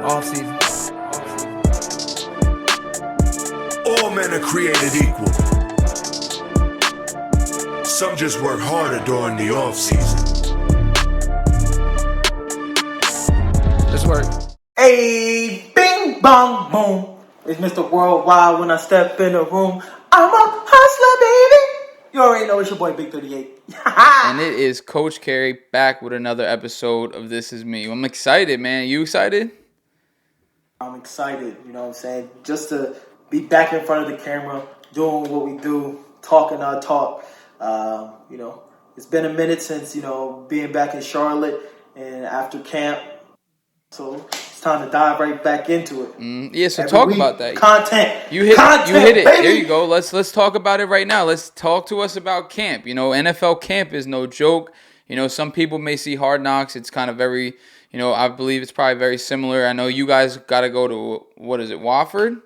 Off season. All men are created equal. Some just work harder during the off season. Let's work. Hey, bing, bong, boom. It's Mr. Worldwide when I step in the room. I'm a hustler, baby. You already know it's your boy, Big 38. And it is Coach Carey back with another episode of This Is Me. I'm excited, man. You excited? I'm excited, you know what I'm saying? Just to be back in front of the camera, doing what we do, talking our talk. It's been a minute since, being back in Charlotte and after camp. So it's time to dive right back into it. So talk about that. Content. You hit it. Baby. There you go. Let's talk about it right now. Let's talk to us about camp. NFL camp is no joke. Some people may see Hard Knocks. It's kind of very, I believe it's probably very similar. I know you guys got to go to, what is it, Wofford?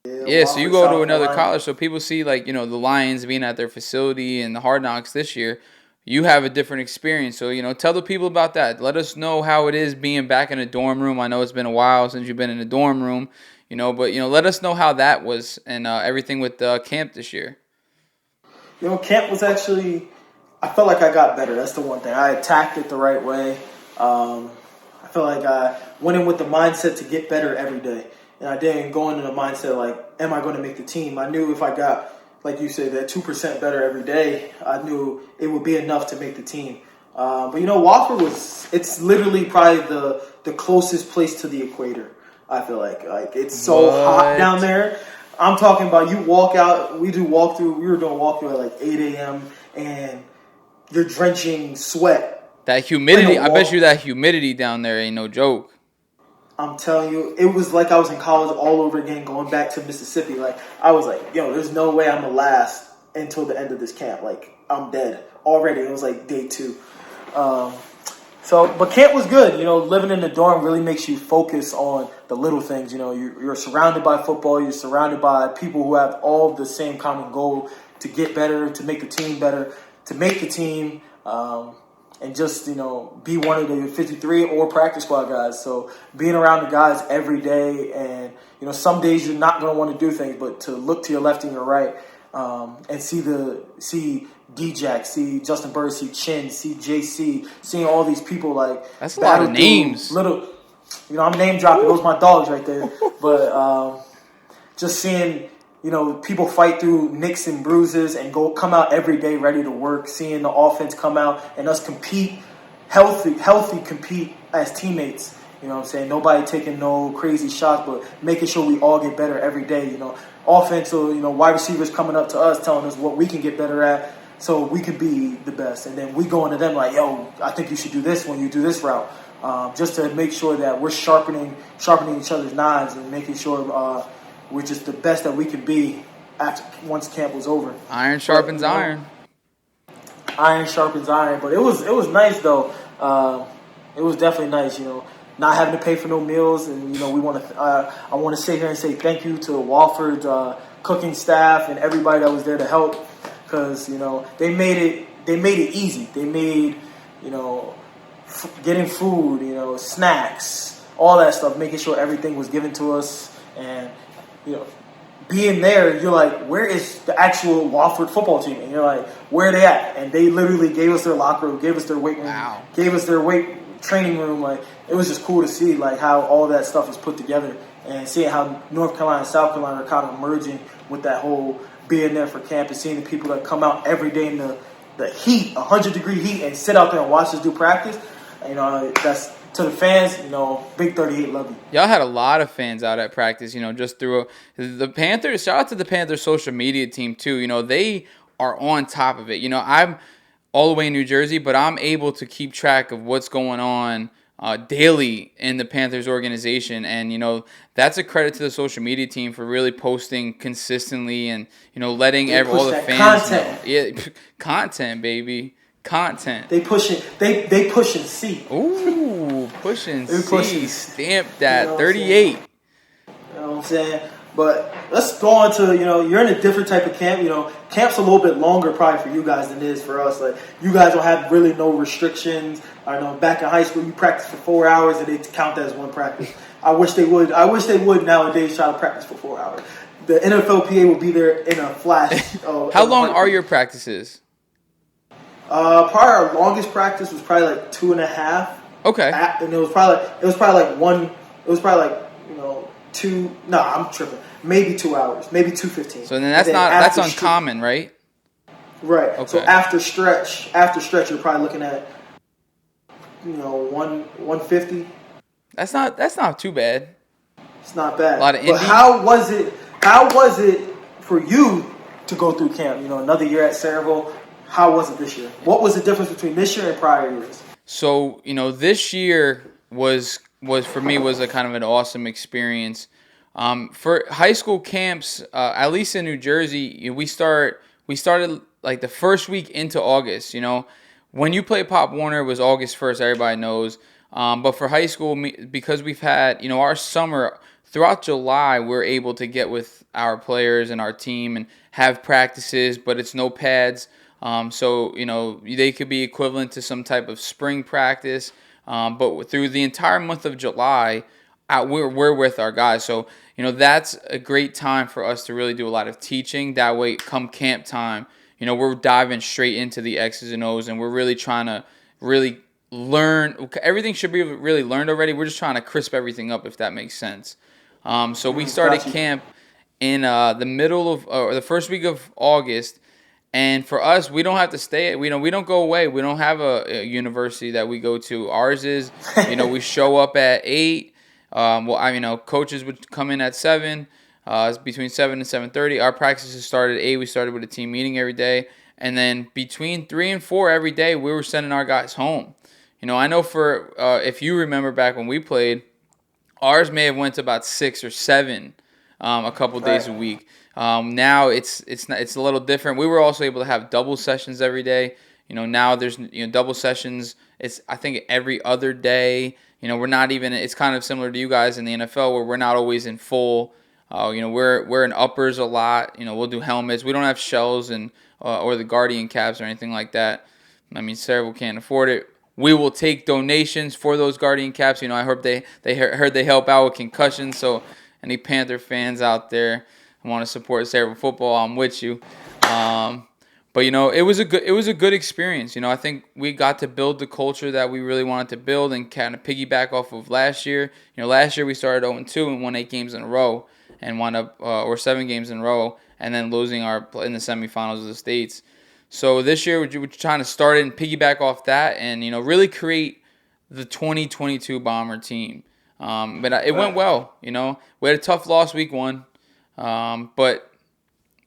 Yeah, so you go to another college. So people see, the Lions being at their facility and the Hard Knocks this year. You have a different experience. So, tell the people about that. Let us know how it is being back in a dorm room. I know it's been a while since you've been in a dorm room, but, let us know how that was and everything with camp this year. Camp was actually, I felt like I got better. That's the one thing. I attacked it the right way. I feel like I went in with the mindset to get better every day. And I didn't go into the mindset like, am I going to make the team? I knew if I got, like you said, that 2% better every day, I knew it would be enough to make the team. But Wofford it's literally probably the closest place to the equator, I feel like. Like, it's so hot down there. I'm talking about you walk out, we were doing walkthrough at like 8 a.m. and you're drenching sweat. That humidity, I bet you that humidity down there ain't no joke. I'm telling you, it was like I was in college all over again, going back to Mississippi. Like, I was like, there's no way I'm going to last until the end of this camp. Like, I'm dead already. It was like day 2. But camp was good. Living in the dorm really makes you focus on the little things. You're surrounded by football. You're surrounded by people who have all the same common goal to get better, to make the team better, to make the team, and just, be one of the 53 or practice squad guys. So being around the guys every day and, some days you're not going to want to do things, but to look to your left and your right and see D-Jack, see Justin Bird, see Chin, see JC, seeing all these people like. That's a lot of names. I'm name dropping. Those my dogs right there. But just seeing, people fight through nicks and bruises and come out every day ready to work, seeing the offense come out and us compete, healthy compete as teammates. You know what I'm saying? Nobody taking no crazy shots, but making sure we all get better every day. Offense, wide receivers coming up to us, telling us what we can get better at so we can be the best. And then we go into them like, yo, I think you should do this when you do this route. Just to make sure that we're sharpening each other's knives and making sure we're just the best that we can be once camp was over. Iron sharpens iron. Iron sharpens iron. But it was nice though. It was definitely nice, not having to pay for no meals, and I want to sit here and say thank you to Wofford's cooking staff and everybody that was there to help, because they made it easy. They made getting food, snacks, all that stuff, making sure everything was given to us, and being there, you're like, where is the actual Wofford football team? And you're like, where are they at? And they literally gave us their locker room, gave us their weight room, gave us their weight training room. Like, it was just cool to see how all that stuff is put together, and seeing how North Carolina and South Carolina are kind of merging with that whole being there for camp, and seeing the people that come out every day in the heat, 100-degree heat, and sit out there and watch us do practice. That's to the fans, Big 38 love you. Y'all had a lot of fans out at practice, just through the Panthers. Shout out to the Panthers social media team too. They are on top of it. I'm all the way in New Jersey, but I'm able to keep track of what's going on daily in the Panthers organization, and that's a credit to the social media team for really posting consistently and letting all the fans know. Yeah, content, baby. Content. They pushing C. Ooh, pushing C. Stamp that. 38. You know what I'm saying? But let's go on to, you're in a different type of camp. Camp's a little bit longer probably for you guys than it is for us. Like, you guys don't have really no restrictions. I know back in high school you practice for 4 hours and they count that as one practice. I wish they would nowadays try to practice for 4 hours. The NFLPA will be there in a flash. How long are your practices? Probably our longest practice was probably like 2.5. Okay. And it was probably like one. It was probably like two. No, I'm tripping. Maybe 2 hours. Maybe 2:15. So then that's uncommon, right? Right. Okay. So after stretch, you're probably looking at 150. That's not too bad. It's not bad. A lot of but how was it for you to go through camp? Another year at Saraville. How was it this year? What was the difference between this year and prior years? So, this year was for me was a kind of an awesome experience. For high school camps, at least in New Jersey, we started like the first week into August. When you play Pop Warner, it was August 1st. Everybody knows. But for high school, because we've had our summer throughout July, we're able to get with our players and our team and have practices, but it's no pads. So they could be equivalent to some type of spring practice. But through the entire month of July, we're with our guys. So that's a great time for us to really do a lot of teaching. That way, come camp time, we're diving straight into the X's and O's, and we're really trying to really learn. Everything should be really learned already. We're just trying to crisp everything up, if that makes sense. So we started camp in the middle of or the first week of August. And for us, we don't have to stay. We don't go away. We don't have a university that we go to. Ours is, we show up at 8. Coaches would come in at 7. It's between 7 and 7:30. Our practices started at 8. We started with a team meeting every day, and then between 3 and 4 every day, we were sending our guys home. I know for if you remember back when we played, ours may have went to about 6 or 7 a couple days a week. Now it's a little different. We were also able to have double sessions every day. Now there's double sessions. It's I think every other day. We're not even. It's kind of similar to you guys in the NFL where we're not always in full. We're in uppers a lot. We'll do helmets. We don't have shells and or the Guardian caps or anything like that. I mean, Saraville can't afford it. We will take donations for those Guardian caps. I hope they heard they help out with concussions. So any Panther fans out there want to support Saraville football, I'm with you. But it was a good experience. I think we got to build the culture that we really wanted to build and kind of piggyback off of last year. Last year we started 0-2 and won 8 games in a row and wound up or 7 games in a row, and then losing in the semifinals of the states. So this year we're trying to start it and piggyback off that, and really create the 2022 Bomber team. But it went well. We had a tough loss week 1. But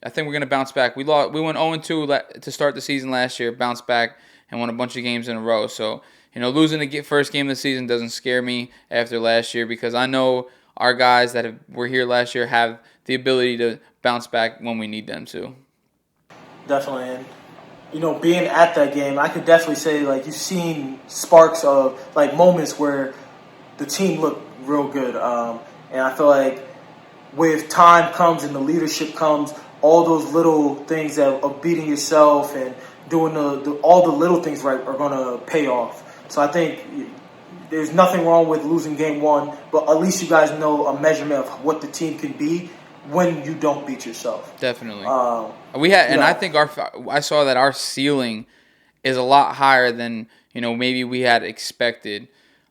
I think we're going to bounce back. We went 0-2 to start the season last year, bounced back, and won a bunch of games in a row. So, losing the first game of the season doesn't scare me after last year because I know our guys that were here last year have the ability to bounce back when we need them to. Definitely. And, being at that game, I could definitely say, like, you've seen sparks of, like, moments where the team looked real good. And I feel like with time comes and the leadership comes, all those little things of beating yourself and doing all the little things right are going to pay off. So I think there's nothing wrong with losing game 1, but at least you guys know a measurement of what the team can be when you don't beat yourself. Definitely. I think I saw that our ceiling is a lot higher than maybe we had expected.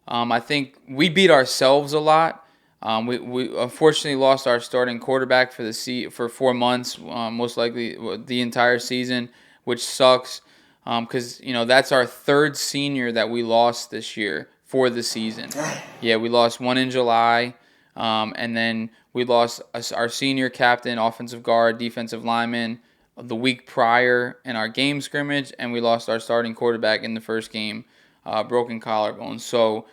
I think we beat ourselves a lot. We unfortunately lost our starting quarterback for 4 months, most likely the entire season, which sucks because that's our 3rd senior that we lost this year for the season. Yeah, we lost one in July, and then we lost our senior captain, offensive guard, defensive lineman the week prior in our game scrimmage, and we lost our starting quarterback in the first game, broken collarbone. So.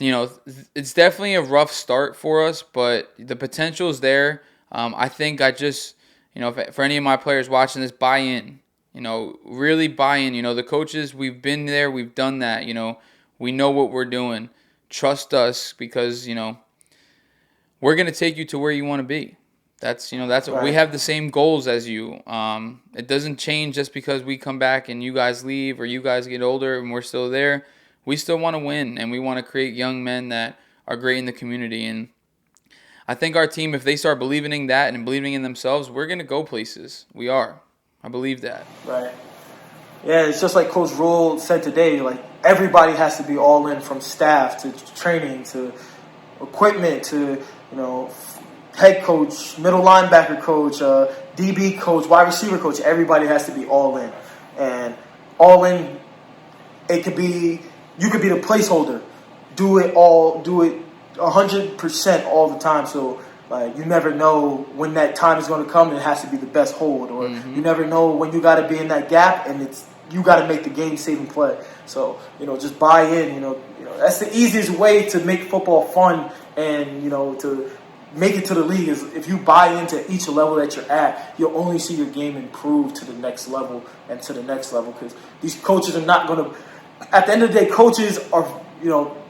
It's definitely a rough start for us, but the potential is there. I think for any of my players watching this, buy in. Really buy in. The coaches, we've been there, we've done that. We know what we're doing. Trust us because, we're going to take you to where you want to be. That's we Right. have the same goals as you. It doesn't change just because we come back and you guys leave or you guys get older and we're still there. We still want to win, and we want to create young men that are great in the community. And I think our team, if they start believing in that and believing in themselves, we're gonna go places. We are. I believe that. Right. Yeah, it's just like Coach Rule said today. Like, everybody has to be all in, from staff to training to equipment to head coach, middle linebacker coach, DB coach, wide receiver coach. Everybody has to be all in, and all in. It could be you could be the placeholder. Do it 100% all the time. So, like, you never know when that time is going to come, and it has to be the best hold, or you never know when you got to be in that gap, and you got to make the game-saving play. So, just buy in. That's the easiest way to make football fun, and to make it to the league is if you buy into each level that you're at. You'll only see your game improve to the next level and to the next level, because these coaches are not going to. At the end of the day, coaches are.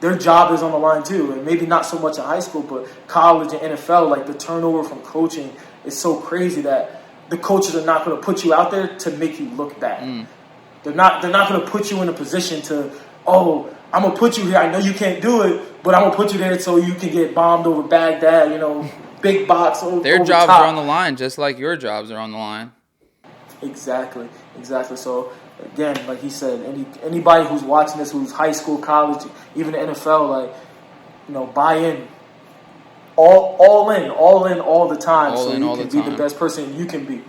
Their job is on the line too, and maybe not so much in high school, but college and NFL, like, the turnover from coaching is so crazy that the coaches are not going to put you out there to make you look bad. They're not going to put you in a position to, I'm going to put you here. I know you can't do it, but I'm going to put you there so you can get bombed over Baghdad, big box. Their over jobs top. are on the line, just like your jobs are on the line. Exactly. So, again, like he said, anybody who's watching this, who's high school, college, even the NFL, buy in, all in all the time, All so in you all can the be time. the best person you can be.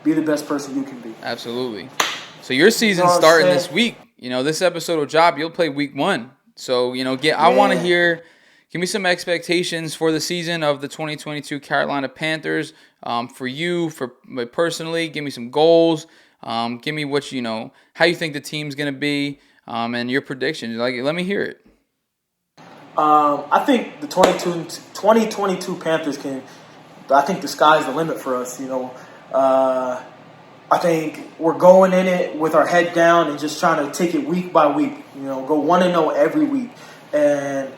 Be the best person you can be. Absolutely. So your season's what I'm starting saying? this week. This episode will drop. You'll play week 1. So I want to hear. Give me some expectations for the season of the 2022 Carolina Panthers. For you, personally, give me some goals. Give me what how you think the team's gonna be, and your predictions. Let me hear it. I think the 2022 Panthers can. I think the sky's the limit for us. I think we're going in it with our head down and just trying to take it week by week. Go 1-0 every week, and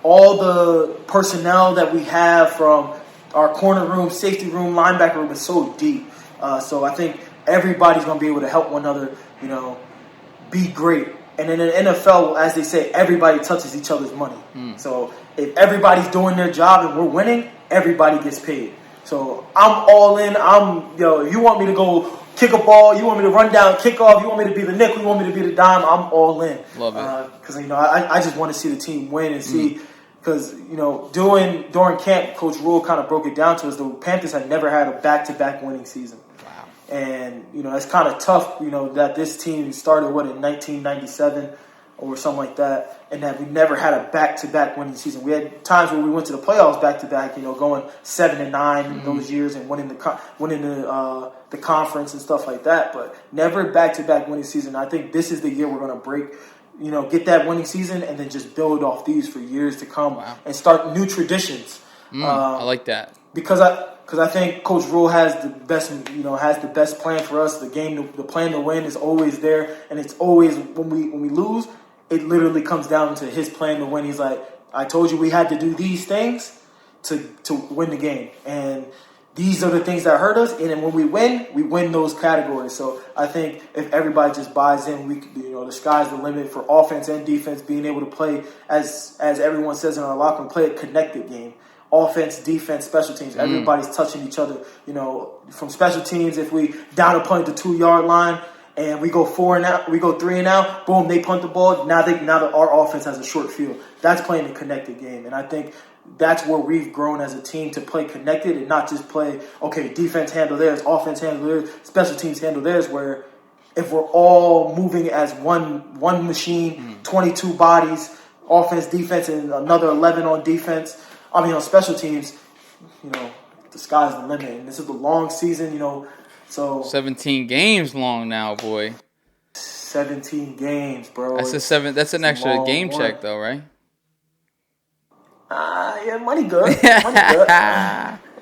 all the personnel that we have from our corner room, safety room, linebacker room is so deep. So I think everybody's going to be able to help one another, be great. And in the NFL, as they say, everybody touches each other's money. So if everybody's doing their job and we're winning, everybody gets paid. So I'm all in. If you want me to go kick a ball, you want me to run down, kick off, you want me to be the nickel, you want me to be the dime, I'm all in. Love it. Because I just want to see the team win and see. Because during camp, Coach Rule kind of broke it down to us. The Panthers had never had a back-to-back winning season. Wow. And it's kind of tough. That this team started in 1997 or something like that, and that we never had a back-to-back winning season. We had times where we went to the playoffs back-to-back, going 7-9 in those years and winning the conference and stuff like that, but never back-to-back winning season. I think this is the year we're going to break, get that winning season and then just build off these for years to come and start new traditions. I like that. Because I think Coach Rule has the best plan for us. The plan to win is always there, and it's always when we lose, it literally comes down to his plan to win. He's like, I told you we had to do these things to win the game, and these are the things that hurt us. And then when we win those categories. So I think if everybody just buys in, the sky's the limit for offense and defense. Being able to play as everyone says in our locker room, play a connected game. Offense, defense, special teams. Everybody's touching each other. From special teams, if we down a punt at the 2-yard line and we go 4 and out, we go 3 and out, boom, they punt the ball. Now our offense has a short field. That's playing a connected game, and I think that's where we've grown as a team, to play connected and not just play, okay, defense handle theirs, offense handle theirs, special teams handle theirs. Where if we're all moving as one machine, 22 bodies, offense, defense, and another 11 on defense. On special teams, the sky's the limit. And this is a long season, so 17 games long now, boy. 17 games, bro. That's an extra game check, though, right? Yeah, money good.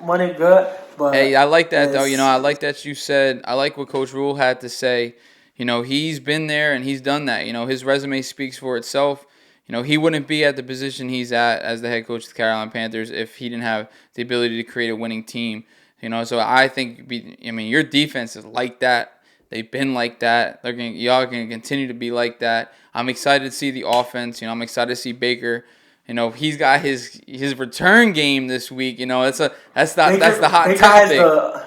Money good. But hey, I like that, though. I like that you said, I like what Coach Rule had to say. He's been there and he's done that. His resume speaks for itself. he wouldn't be at the position he's at as the head coach of the Carolina Panthers if he didn't have the ability to create a winning team. So I think, your defense is like that. They've been like that. Y'all are gonna continue to be like that. I'm excited to see the offense. I'm excited to see Baker. He's got his return game this week. That's the hot topic.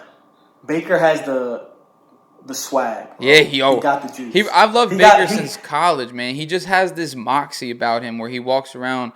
Baker has the swag. Bro. Yeah, he got the juice. I've loved Baker since college, man. He just has this moxie about him where he walks around.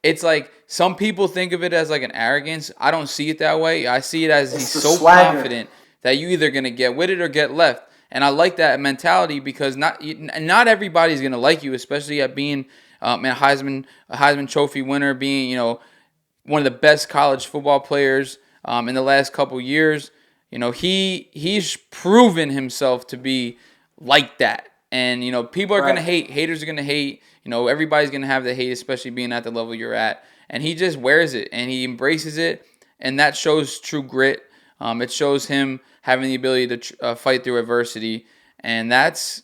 It's like some people think of it as like an arrogance. I don't see it that way. I see it as he's so confident that you either gonna get with it or get left. And I like that mentality because not everybody's gonna like you, especially at being a Heisman Trophy winner, being one of the best college football players in the last couple years. He's proven himself to be like that. And, people are going to hate. Haters are going to hate. Everybody's going to have the hate, especially being at the level you're at. And he just wears it, and he embraces it, and that shows true grit. It shows him having the ability to fight through adversity, and that's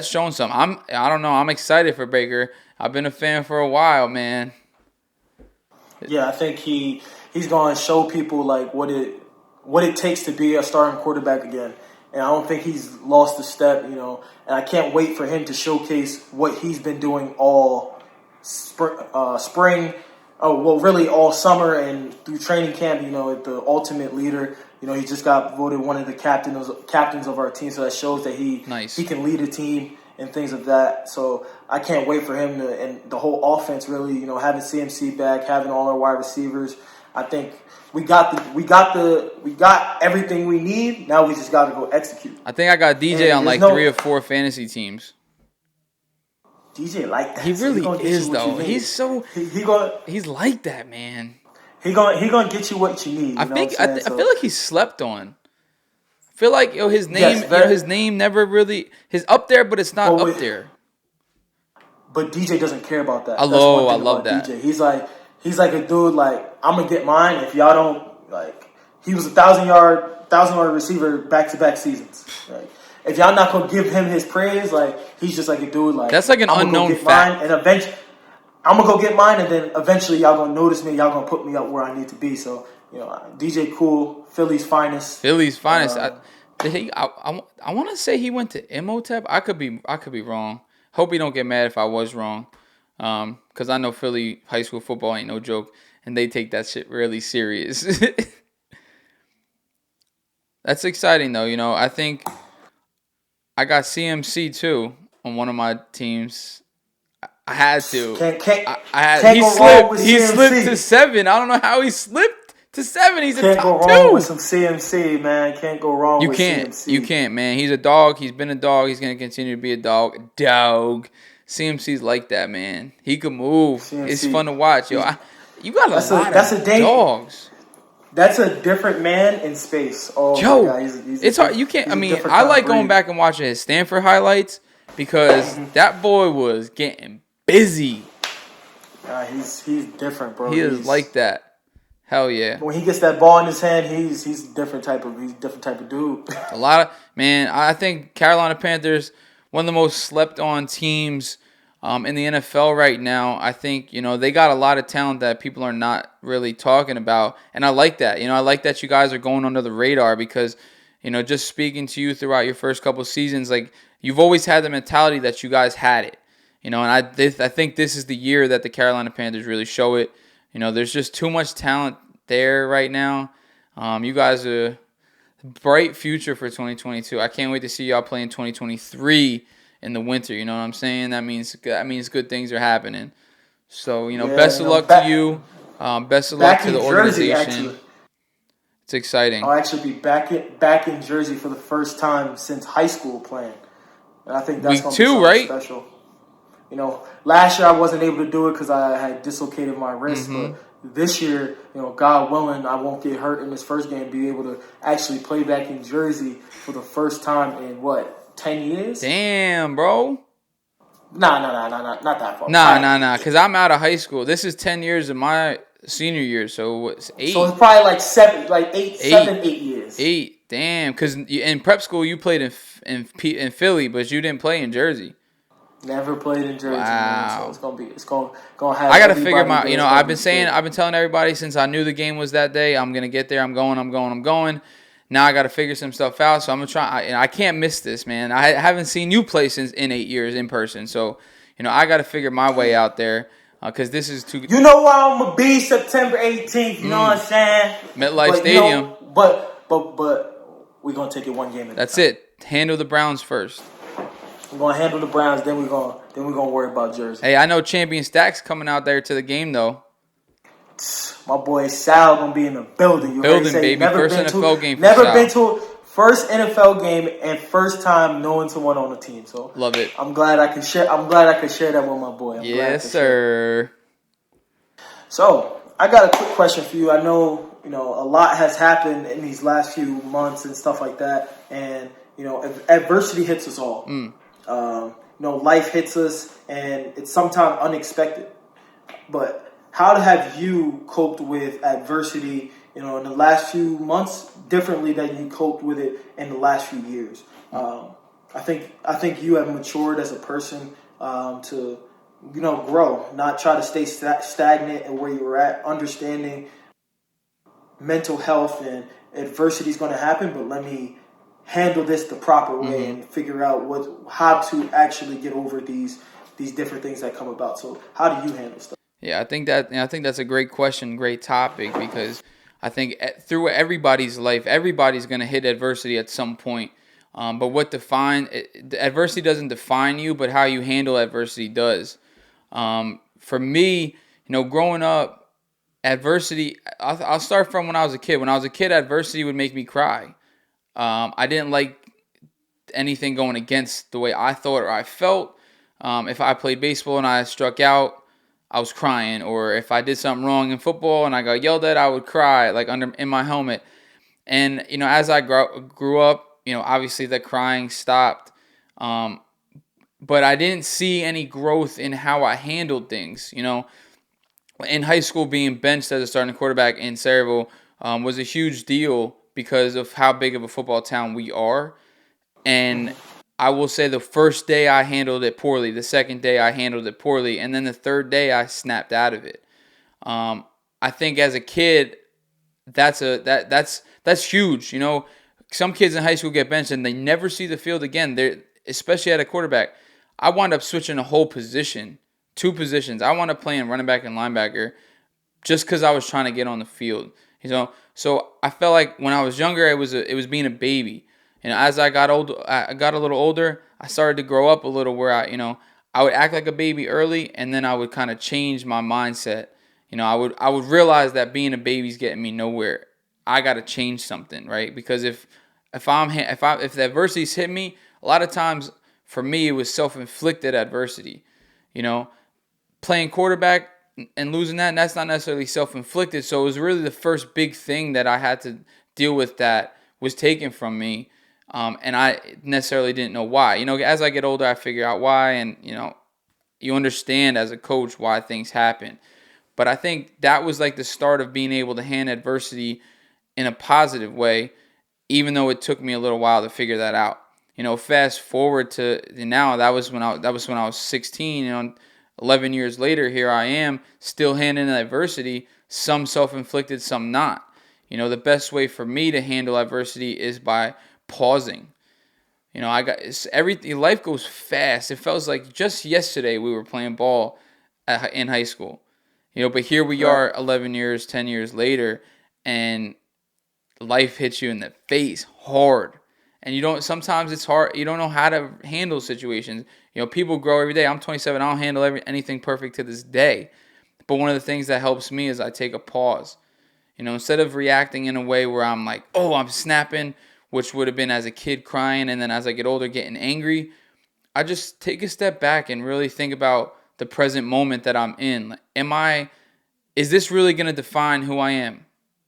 shown some. I don't know. I'm excited for Baker. I've been a fan for a while, man. Yeah, I think he's going to show people like what it takes to be a starting quarterback again. And I don't think he's lost a step, and I can't wait for him to showcase what he's been doing all spring, really all summer and through training camp, the ultimate leader. He just got voted one of the captains of our team, so that shows that he can lead a team and things of that. So I can't wait for him and the whole offense really, having CMC back, having all our wide receivers. I think we got everything we need. Now we just got to go execute. I think I got DJ on 3 or 4 fantasy teams. DJ like that. He really is though. He's so he's like that, man. He gonna get you what you need. I feel like he's slept on. I feel like his name his name never really is up there, but it's not up there. But DJ doesn't care about that. I love that. DJ. He's like a dude like I'm gonna get mine. If y'all don't like, he was a 1,000-yard receiver back-to-back seasons. Like, if y'all not gonna give him his praise, like he's just like a dude like that's like an unknown fact. And eventually, I'm gonna go get mine, and then eventually y'all gonna notice me. Y'all gonna put me up where I need to be. So DJ Cool, Philly's finest. I want to say he went to Imhotep. I could be wrong. Hope he don't get mad if I was wrong. Because I know Philly high school football ain't no joke, and they take that shit really serious. That's exciting, though. I think I got CMC, too, on one of my teams. I had to. He slipped to 7. I don't know how he slipped to 7. He's a top 2. Can't go wrong with some CMC, man. Can't go wrong with CMC. You can't, man. He's a dog. He's been a dog. He's going to continue to be a dog. CMC's like that, man. He can move. CMC. It's fun to watch. You got a lot of dogs. That's a different man in space. Oh, my God. It's hard. You can't. I like going back and watching his Stanford highlights because that boy was getting busy. He's different, bro. He is like that. Hell yeah. When he gets that ball in his hand, he's a different type of dude. I think Carolina Panthers, one of the most slept on teams in the NFL right now. I think, they got a lot of talent that people are not really talking about. And I like that. I like that you guys are going under the radar because, just speaking to you throughout your first couple seasons, like you've always had the mentality that you guys had it. And I think this is the year that the Carolina Panthers really show it. There's just too much talent there right now. You guys are a bright future for 2022. I can't wait to see y'all play in 2023 in the winter. You know what I'm saying? That means good things are happening. So, best of luck to you. Best of luck to the organization. It's exciting. I'll actually be back in Jersey for the first time since high school playing. And I think that's going to be something special. Last year I wasn't able to do it because I had dislocated my wrist. Mm-hmm. But this year, God willing, I won't get hurt in this first game. Be able to actually play back in Jersey for the first time in 10 years? Damn, bro. Nah, not that far. Nah. Because I'm out of high school. This is 10 years of my senior year. So what's 8? So it's probably like 8 years. 8. Damn. Because in prep school you played in Philly, but you didn't play in Jersey. Never played in Jersey, man. So Wow. it's gonna have. I gotta figure everybody there. It's gonna be I've been telling everybody since I knew the game was that day. I'm gonna get there. I'm going. Now I gotta figure some stuff out. So I'm gonna try. I can't miss this, man. I haven't seen you play since in 8 years in person. So I gotta figure my way out there because this is too. You know where I'm gonna be September 18th. You know what I'm saying? MetLife But, Stadium. But we're gonna take it one game at a time. That's it. Handle the Browns first. We're gonna handle the Browns, then we're gonna worry about Jersey. Hey, I know Champion Stack's coming out there to the game though. My boy Sal gonna be in the building. You Building, say, baby. First NFL game for Never Sal. been to a first NFL game and first time knowing someone on the team. So Love it. I'm glad I could share that with my boy. Yes, sir. So I got a quick question for you. I know a lot has happened in these last few months and stuff like that, and adversity hits us all. Life hits us, and it's sometimes unexpected. But how have you coped with adversity, in the last few months differently than you coped with it in the last few years? I think you have matured as a person to grow, not try to stay stagnant at where you were at, understanding mental health and adversity is going to happen, but let me handle this the proper way and figure out how to actually get over these different things that come about. So how do you handle stuff? Yeah, I think that's a great question, great topic, because I think through everybody's life, everybody's going to hit adversity at some point. But adversity doesn't define you, but how you handle adversity does. For me, growing up, adversity, I'll start from when I was a kid. When I was a kid, adversity would make me cry. I didn't like anything going against the way I thought or I felt. If I played baseball and I struck out, I was crying. Or if I did something wrong in football and I got yelled at, I would cry like in my helmet. And as I grew up, obviously the crying stopped. But I didn't see any growth in how I handled things. In high school, being benched as a starting quarterback in Sayreville was a huge deal because of how big of a football town we are. And I will say the first day I handled it poorly, the second day I handled it poorly, and then the third day I snapped out of it. I think as a kid, that's huge. Some kids in high school get benched and they never see the field again. They're especially at a quarterback. I wound up switching a whole position, 2 positions. I wound up playing running back and linebacker just because I was trying to get on the field. So I felt like when I was younger, it was being a baby. As I got a little older, I started to grow up a little where I would act like a baby early, and then I would kind of change my mindset. I would realize that being a baby's getting me nowhere. I got to change something, right? Because if the adversity's hit me, a lot of times for me it was self-inflicted adversity. Playing quarterback and losing that's not necessarily self-inflicted. So it was really the first big thing that I had to deal with that was taken from me. And I necessarily didn't know why. As I get older, I figure out why, and you understand as a coach why things happen. But I think that was like the start of being able to handle adversity in a positive way, even though it took me a little while to figure that out. Fast forward to now, that was when I was 16. 11 years later, here I am, still handling adversity. Some self-inflicted, some not. The best way for me to handle adversity is by pausing. Life goes fast. It feels like just yesterday we were playing ball in high school. But here we are 11 years, 10 years later, and life hits you in the face hard. And sometimes it's hard. You don't know how to handle situations. People grow every day. I'm 27. I don't handle anything perfect to this day. But one of the things that helps me is I take a pause. Instead of reacting in a way where I'm like, oh, I'm snapping, which would have been as a kid crying, and then as I get older getting angry, I just take a step back and really think about the present moment that I'm in. Is this really going to define who I am?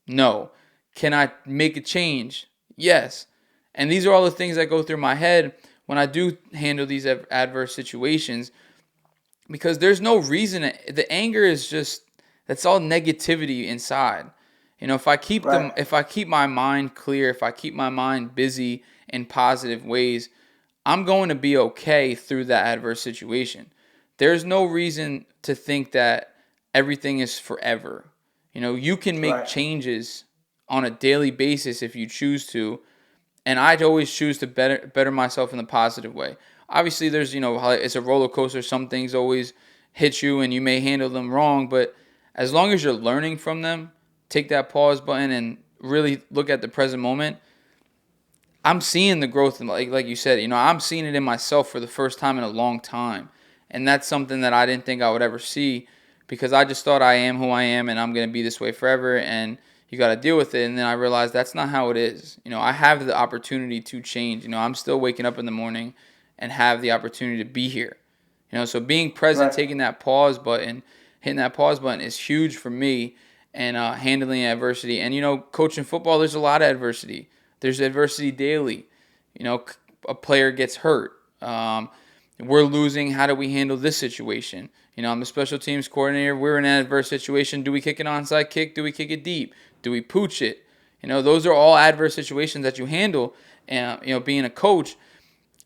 No. Can I make a change? Yes. And these are all the things that go through my head when I do handle these adverse situations, because there's no reason. The anger is just, that's all negativity inside. If I keep my mind clear, if I keep my mind busy in positive ways, I'm going to be okay through that adverse situation. There's no reason to think that everything is forever. You can make Right. changes on a daily basis if you choose to, and I'd always choose to better myself in the positive way. Obviously, there's it's a roller coaster. Some things always hit you, and you may handle them wrong. But as long as you're learning from them, take that pause button and really look at the present moment. I'm seeing the growth, like you said. I'm seeing it in myself for the first time in a long time, and that's something that I didn't think I would ever see, because I just thought I am who I am, and I'm gonna be this way forever, and you got to deal with it. And then I realized that's not how it is. I have the opportunity to change. I'm still waking up in the morning and have the opportunity to be here. So being present, Right. taking that pause button, hitting that pause button is huge for me, and handling adversity. And coaching football, there's a lot of adversity. There's adversity daily. A player gets hurt. We're losing. How do we handle this situation? I'm a special teams coordinator. We're in an adverse situation. Do we kick an onside kick? Do we kick it deep? Do we pooch it? Those are all adverse situations that you handle. And being a coach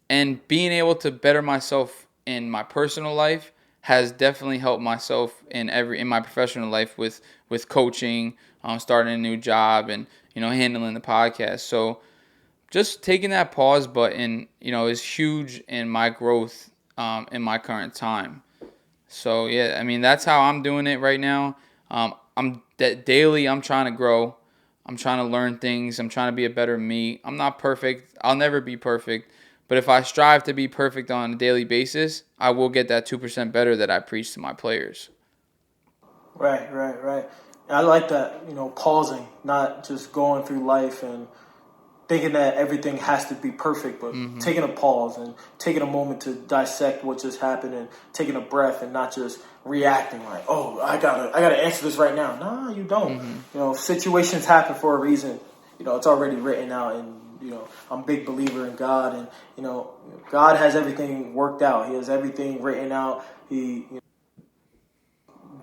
and being able to better myself in my personal life has definitely helped myself in my professional life with coaching, starting a new job, and handling the podcast. So just taking that pause button, is huge in my growth in my current time. So yeah, that's how I'm doing it right now. Daily I'm trying to grow. I'm trying to learn things. I'm trying to be a better me. I'm not perfect. I'll never be perfect. But if I strive to be perfect on a daily basis, I will get that 2% better that I preach to my players. Right. And I like that, pausing, not just going through life and thinking that everything has to be perfect, but taking a pause and taking a moment to dissect what just happened and taking a breath and not just reacting like, oh, I gotta answer this right now. No, you don't. Situations happen for a reason. It's already written out, and I'm a big believer in God, and God has everything worked out. He has everything written out. He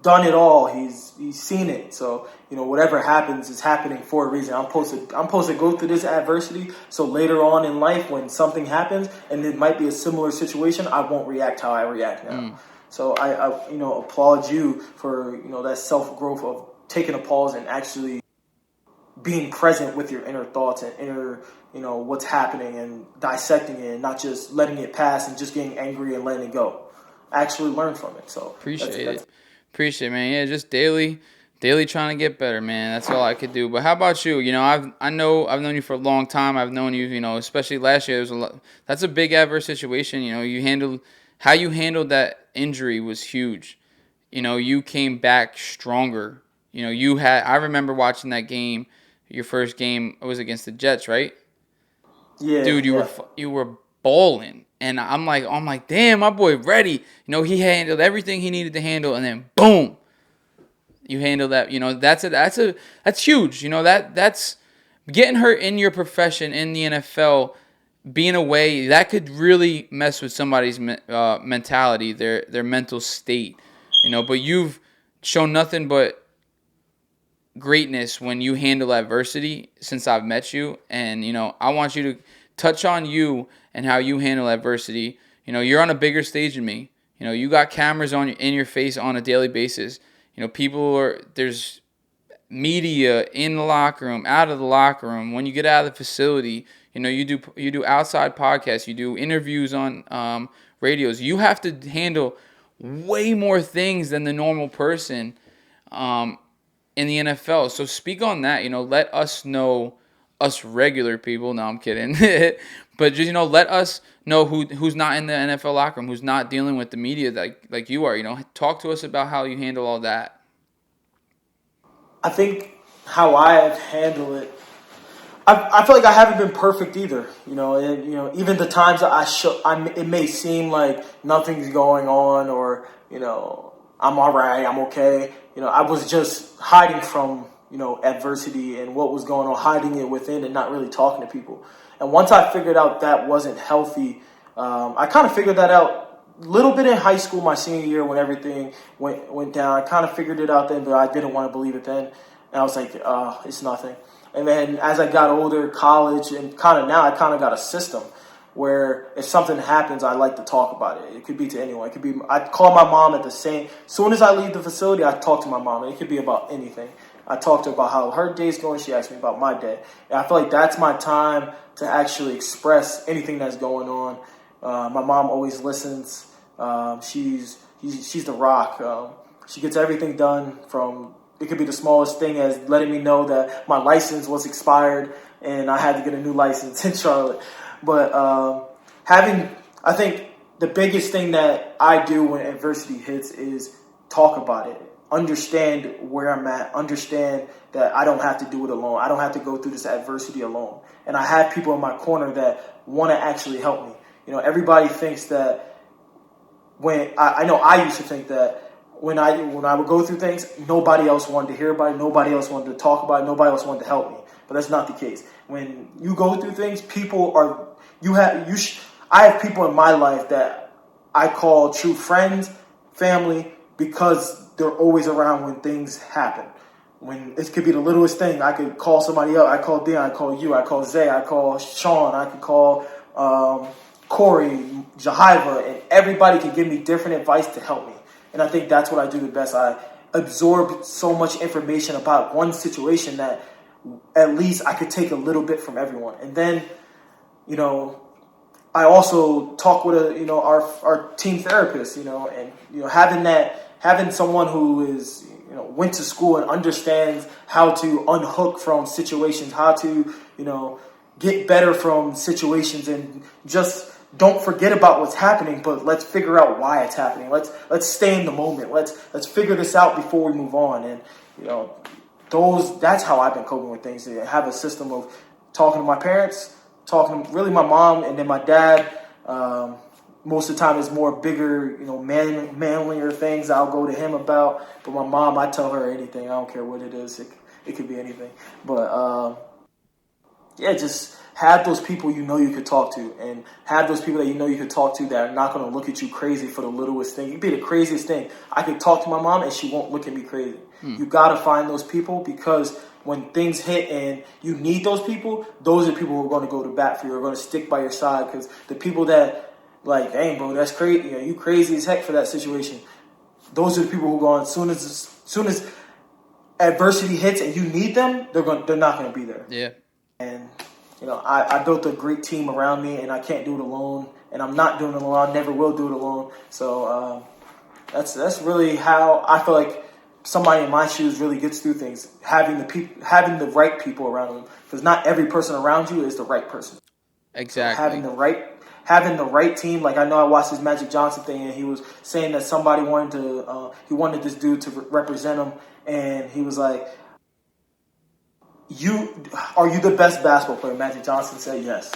done it all. He's seen it. So whatever happens is happening for a reason. I'm supposed to go through this adversity, so later on in life when something happens and it might be a similar situation, I won't react how I react now. So I applaud you for that self growth of taking a pause and actually being present with your inner thoughts and inner what's happening and dissecting it and not just letting it pass and just getting angry and letting it go. Actually learn from it. So Appreciate it, man. Yeah, just daily trying to get better, man. That's all I could do. But how about you? I've known you for a long time. I've known you, especially last year. That's a big adverse situation. How you handled that injury was huge. You came back stronger. I remember watching that game. Your first game was against the Jets, right? Yeah, dude, you were balling. And I'm like, damn, my boy ready. He handled everything he needed to handle, and then boom, you handle that. That's huge. That's getting hurt in your profession in the NFL, being away, that could really mess with somebody's mentality, their mental state. But you've shown nothing but greatness when you handle adversity since I've met you, and I want you to touch on you and how you handle adversity. You're on a bigger stage than me. You got cameras in your face on a daily basis. There's media in the locker room, out of the locker room. When you get out of the facility, you do outside podcasts, you do interviews on radios. You have to handle way more things than the normal person in the NFL. So speak on that. Let us know, us regular people. No, I'm kidding. But just let us know who's not in the NFL locker room, who's not dealing with the media like you are. Talk to us about how you handle all that. I think how I've handled it, I feel like I haven't been perfect either. And even the times that it may seem like nothing's going on, or I'm all right, I'm okay. I was just hiding from adversity and what was going on, hiding it within and not really talking to people. And once I figured out that wasn't healthy, I kind of figured that out a little bit in high school, my senior year, when everything went down. I kind of figured it out then, but I didn't want to believe it then. And I was like, it's nothing. And then as I got older, college, and kind of now I kind of got a system where if something happens, I like to talk about it. It could be to anyone. It could be I call my mom at the same. As soon as I leave the facility, I talk to my mom. And it could be about anything. I talk to her about how her day's going. She asks me about my day. And I feel like that's my time to actually express anything that's going on. My mom always listens. She's the rock. She gets everything done from. It could be the smallest thing as letting me know that my license was expired and I had to get a new license in Charlotte. But I think the biggest thing that I do when adversity hits is talk about it. Understand where I'm at. Understand that I don't have to do it alone. I don't have to go through this adversity alone. And I have people in my corner that want to actually help me. Everybody thinks that I know I used to think that when I would go through things, nobody else wanted to hear about it. Nobody else wanted to talk about it. Nobody else wanted to help me. But that's not the case. When you go through things, I have people in my life that I call true friends, family, because they're always around when things happen. When it could be the littlest thing, I could call somebody else. I call Dion, I call you, I call Zay, I call Sean, I could call Corey, Jahiva, and everybody can give me different advice to help me. And I think that's what I do the best. I absorb so much information about one situation that at least I could take a little bit from everyone. And then, I also talk with our team therapist, and having someone who is went to school and understands how to unhook from situations, how to get better from situations, and just don't forget about what's happening, but let's figure out why it's happening. Let's stay in the moment. Let's figure this out before we move on. And that's how I've been coping with things. I have a system of talking to my parents, talking to really my mom, and then my dad. Most of the time, it's more bigger, manlier things I'll go to him about. But my mom, I tell her anything. I don't care what it is. It could be anything. But just have those people you could talk to, and have those people that you could talk to that are not going to look at you crazy for the littlest thing. It could be the craziest thing. I could talk to my mom and she won't look at me crazy. You got to find those people, because when things hit and you need those are the people who are going to go to bat for you, are going to stick by your side. Because the people that like, dang, bro, that's crazy. You crazy as heck for that situation. Those are the people who go on as soon as adversity hits and you need them, they're not going to be there. Yeah. And I built a great team around me, and I can't do it alone. And I'm not doing it alone. I never will do it alone. So that's really how I feel like somebody in my shoes really gets through things. Having the right people around them, because not every person around you is the right person. Exactly. So having the right team. Like, I know I watched this Magic Johnson thing, and he was saying that somebody wanted this dude to represent him, and he was like, Are you the best basketball player? Magic Johnson said yes.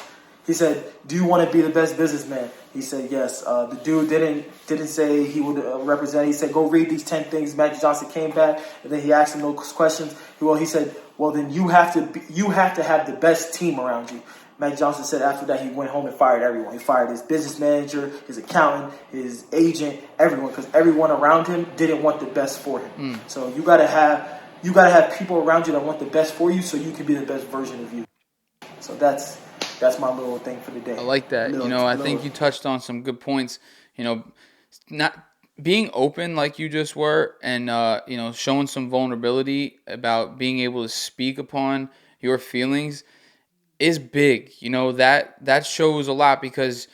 He said, do you want to be the best businessman? He said yes. The dude didn't say he would represent. He said, go read these 10 things. Magic Johnson came back, and then he asked him those questions. He said, well, then you have to have the best team around you. Magic Johnson said after that he went home and fired everyone. He fired his business manager, his accountant, his agent, everyone, because everyone around him didn't want the best for him. So you gotta have people around you that want the best for you, so you can be the best version of you. So that's my little thing for the day. I like that. I think you touched on some good points. Not being open like you just were, and showing some vulnerability about being able to speak upon your feelings is big. That shows a lot, because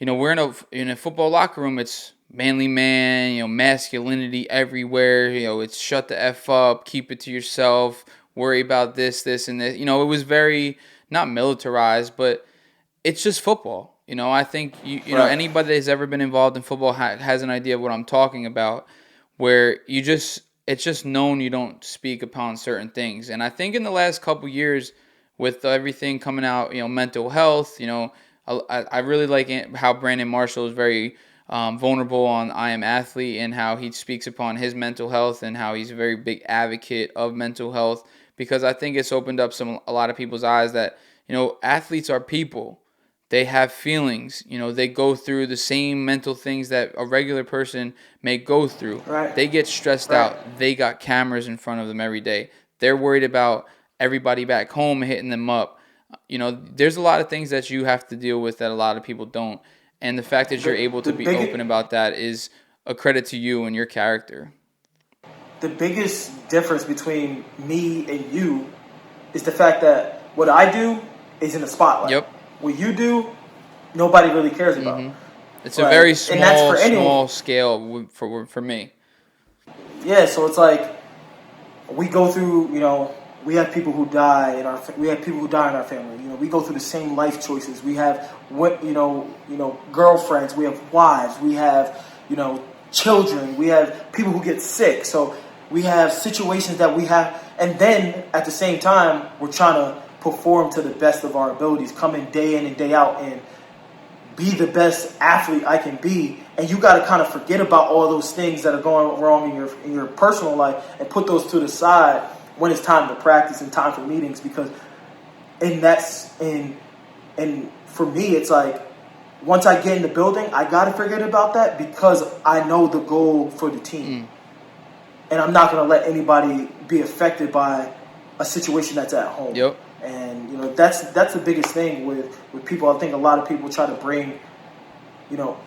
we're in a football locker room. It's manly man, masculinity everywhere. It's shut the F up, keep it to yourself, worry about this, and this. It was very not militarized, but it's just football. I think Right. Anybody that's ever been involved in football has an idea of what I'm talking about. Where it's just known you don't speak upon certain things, and I think in the last couple years, with everything coming out, mental health, I really like how Brandon Marshall is very vulnerable on I Am Athlete, and how he speaks upon his mental health, and how he's a very big advocate of mental health, because I think it's opened up a lot of people's eyes that, athletes are people. They have feelings. They go through the same mental things that a regular person may go through. Right. They get stressed out. They got cameras in front of them every day. They're worried about everybody back home hitting them up. there's a lot of things that you have to deal with that a lot of people don't. And the fact that you're able to be open about that is a credit to you and your character. The biggest difference between me and you is the fact that what I do is in the spotlight. Yep. What you do, nobody really cares about. Mm-hmm. It's a very small scale for me. Yeah, so it's like we go through, we have people who die in our family. We go through the same life choices. We have girlfriends, we have wives, we have, children, we have people who get sick. So we have situations that we have, and then at the same time, we're trying to perform to the best of our abilities, come in and day out and be the best athlete I can be. And you got to kind of forget about all those things that are going wrong in your personal life and put those to the side when it's time to practice and time for meetings. Because and for me, it's like once I get in the building, I got to forget about that because I know the goal for the team. And I'm not going to let anybody be affected by a situation that's at home. Yep. And that's the biggest thing with people. I think a lot of people try to bring,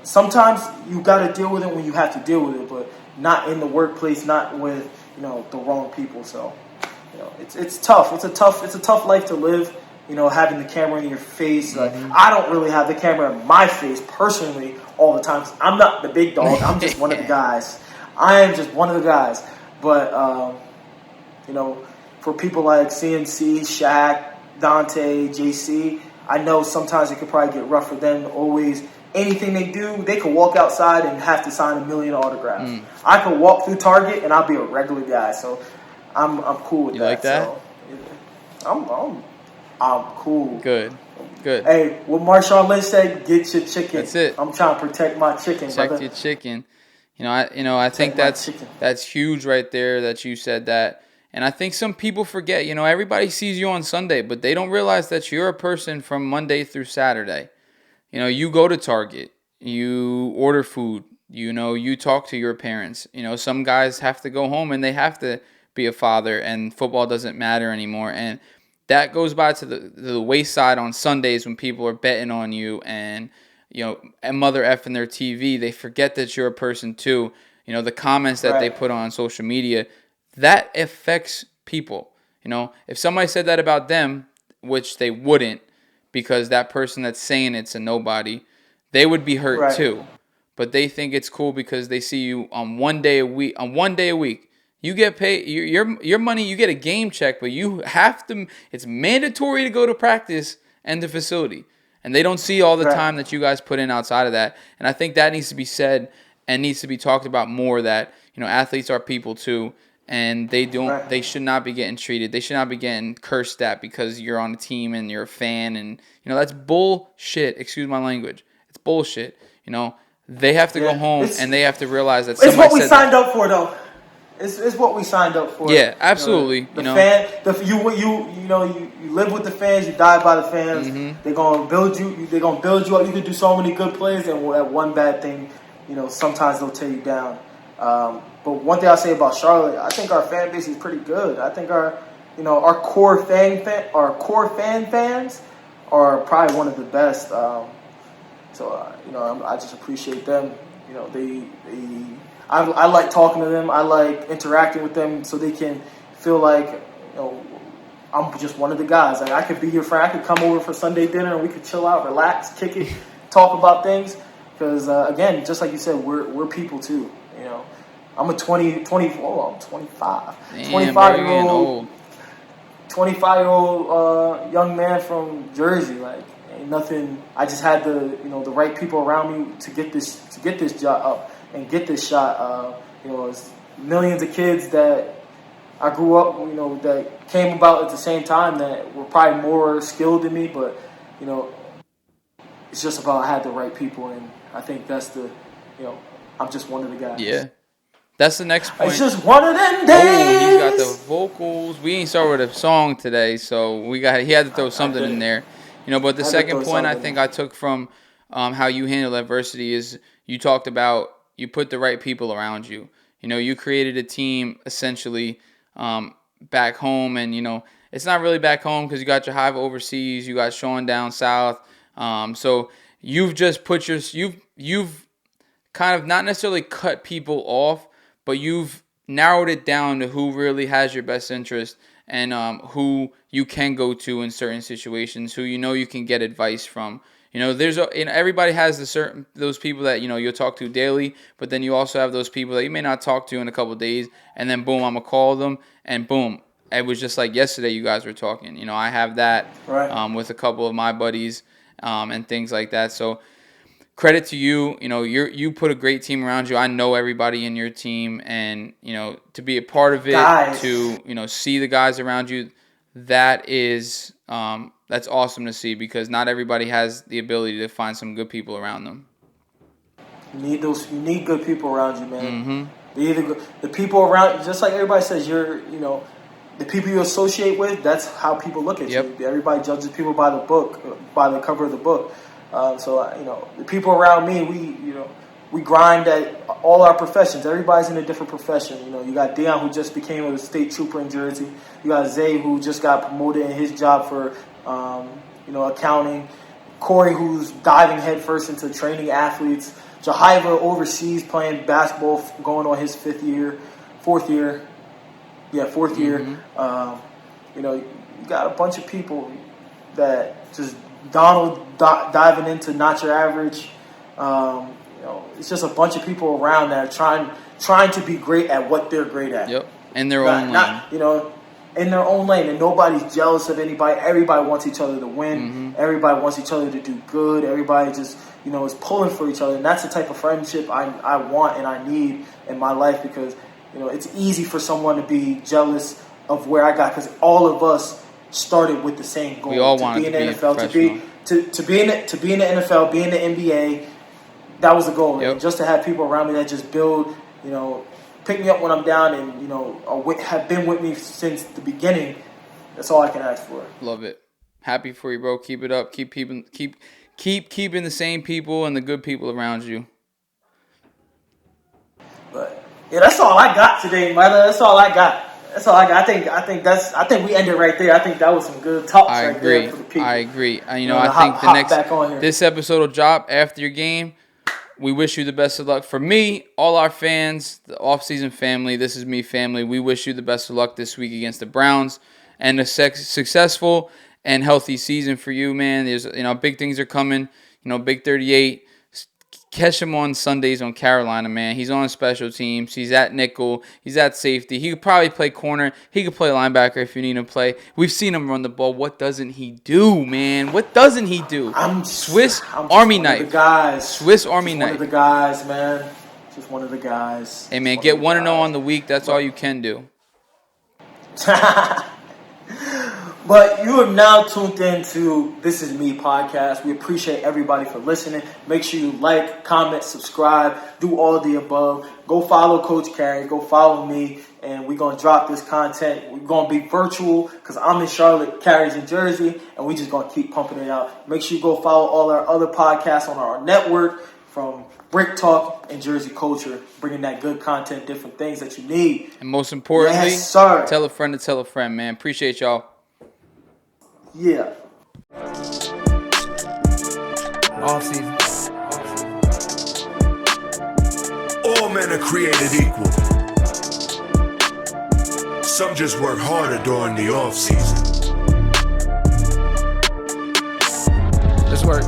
sometimes you got to deal with it when you have to deal with it, but not in the workplace, not with the wrong people. So it's tough. It's a tough life to live. Having the camera in your face. Like, I don't really have the camera in my face personally all the time. I'm not the big dog. I'm just one of the guys. I am just one of the guys. But for people like CMC, Shaq, Dante, JC, I know sometimes it could probably get rough for them. Always, anything they do, they could walk outside and have to sign 1 million autographs. I could walk through Target and I'll be a regular guy. So I'm cool with that. You like that? So, I'm cool. Good. Hey, what Marshawn Lynch said, get your chicken. That's it. I'm trying to protect my chicken, Protect your chicken. I think that's huge right there that you said that. And I think some people forget, everybody sees you on Sunday, but they don't realize that you're a person from Monday through Saturday. You go to Target, you order food, you talk to your parents. Some guys have to go home and they have to be a father and football doesn't matter anymore. And that goes by to the wayside on Sundays when people are betting on you and, and mother effing their TV. They forget that you're a person too. The comments that they put on social media, that affects people. If somebody said that about them, which they wouldn't, because that person that's saying it's a nobody, they would be hurt too. But they think it's cool because they see you on one day a week. You get paid your money. You get a game check, but you have to. It's mandatory to go to practice and the facility, and they don't see all the time that you guys put in outside of that. And I think that needs to be said and needs to be talked about more. That athletes are people too, and they don't. They should not be getting treated. They should not be getting cursed at because you're on a team and you're a fan, and that's bullshit. Excuse my language. It's bullshit. They have to go home and they have to realize that somebody it's what we signed up for, though. It's what we signed up for. Yeah, absolutely. You live with the fans, you die by the fans. They're gonna build you. They're gonna build you up. You can do so many good plays, and that one bad thing, sometimes they'll tear you down. But one thing I'll say about Charlotte, I think our fan base is pretty good. I think our core fans are probably one of the best. I just appreciate them. I like talking to them. I like interacting with them so they can feel like, I'm just one of the guys. Like, I could be your friend. I could come over for Sunday dinner and we could chill out, relax, kick it, talk about things. Because, again, just like you said, we're people too. I'm a 25. Damn, 25-year-old young man from Jersey. Like, ain't nothing. I just had the right people around me to get this job up and get this shot. It's millions of kids that I grew up, that came about at the same time that were probably more skilled than me, but it's just about I had the right people, and I think that's I'm just one of the guys. Yeah. That's the next point. It's just one of them days. Oh, he's got the vocals. We ain't started with a song today, so he had to throw something in there. But the second point I think I took from how you handle adversity is you talked about you put the right people around you. You created a team essentially back home, and it's not really back home because you got your Hive overseas, you got Sean down south. So you've just put you've kind of not necessarily cut people off, but you've narrowed it down to who really has your best interest and who you can go to in certain situations, who you can get advice from. Everybody has those people that you'll talk to daily, but then you also have those people that you may not talk to in a couple of days, and then boom, I'm gonna call them, and boom, it was just like yesterday you guys were talking. I have that Right. with a couple of my buddies and things like that. So credit to you. You put a great team around you. I know everybody in your team, and to be a part of it, Guys. to see the guys around you, that is that's awesome to see, because not everybody has the ability to find some good people around them. You need good people around you, man. Mm-hmm. The people around, just like everybody says, the people you associate with. That's how people look at Yep. you. Everybody judges people by the book, by the cover of the book. The people around me, we grind at all our professions. Everybody's in a different profession. You got Dion, who just became a state trooper in Jersey. You got Zay, who just got promoted in his job for accounting. Corey, who's diving headfirst into training athletes. Jahiva overseas playing basketball, going on his fourth year. You got a bunch of people that just diving into not your average. It's just a bunch of people around that are trying to be great at what they're great at. Yep, in their own lane. In their own lane, and nobody's jealous of anybody. Everybody wants each other to win. Mm-hmm. Everybody wants each other to do good. Everybody just is pulling for each other, and that's the type of friendship I want and I need in my life, because it's easy for someone to be jealous of where I got, because all of us started with the same goal. We all wanted to be in NFL, to be in the NFL, be in the NBA. That was the goal. Yep. And just to have people around me that just build, pick me up when I'm down, and have been with me since the beginning. That's all I can ask for. Love it. Happy for you, bro. Keep it up. Keep keeping the same people and the good people around you. But yeah, that's all I got today, mother. That's all I got. I think we ended right there. I think that was some good talks I right agree. there for the people. I agree. I hop back on here. think this episode will drop after your game. We wish you the best of luck. For me, all our fans, the off-season family, this is me family, we wish you the best of luck this week against the Browns, and a successful and healthy season for you, man. There's big things are coming. Big 38. Catch him on Sundays on Carolina, man. He's on special teams. He's at nickel. He's at safety. He could probably play corner. He could play linebacker if you need him to play. We've seen him run the ball. What doesn't he do, man? What doesn't he do? Swiss Army knife. Swiss Army knife. One of the guys, man. Just one of the guys. Hey, man, get 1-0 on the week. That's all you can do. But you have now tuned into This Is Me podcast. We appreciate everybody for listening. Make sure you like, comment, subscribe, do all the above. Go follow Coach Carey. Go follow me. And we're going to drop this content. We're going to be virtual because I'm in Charlotte, Carey's in Jersey, and we just going to keep pumping it out. Make sure you go follow all our other podcasts on our network, from Brick Talk and Jersey Culture, bringing that good content, different things that you need. And most importantly, yes, sir. Tell a friend to tell a friend, man. Appreciate y'all. Yeah. Off season. All men are created equal. Some just work harder during the off season. Let's work.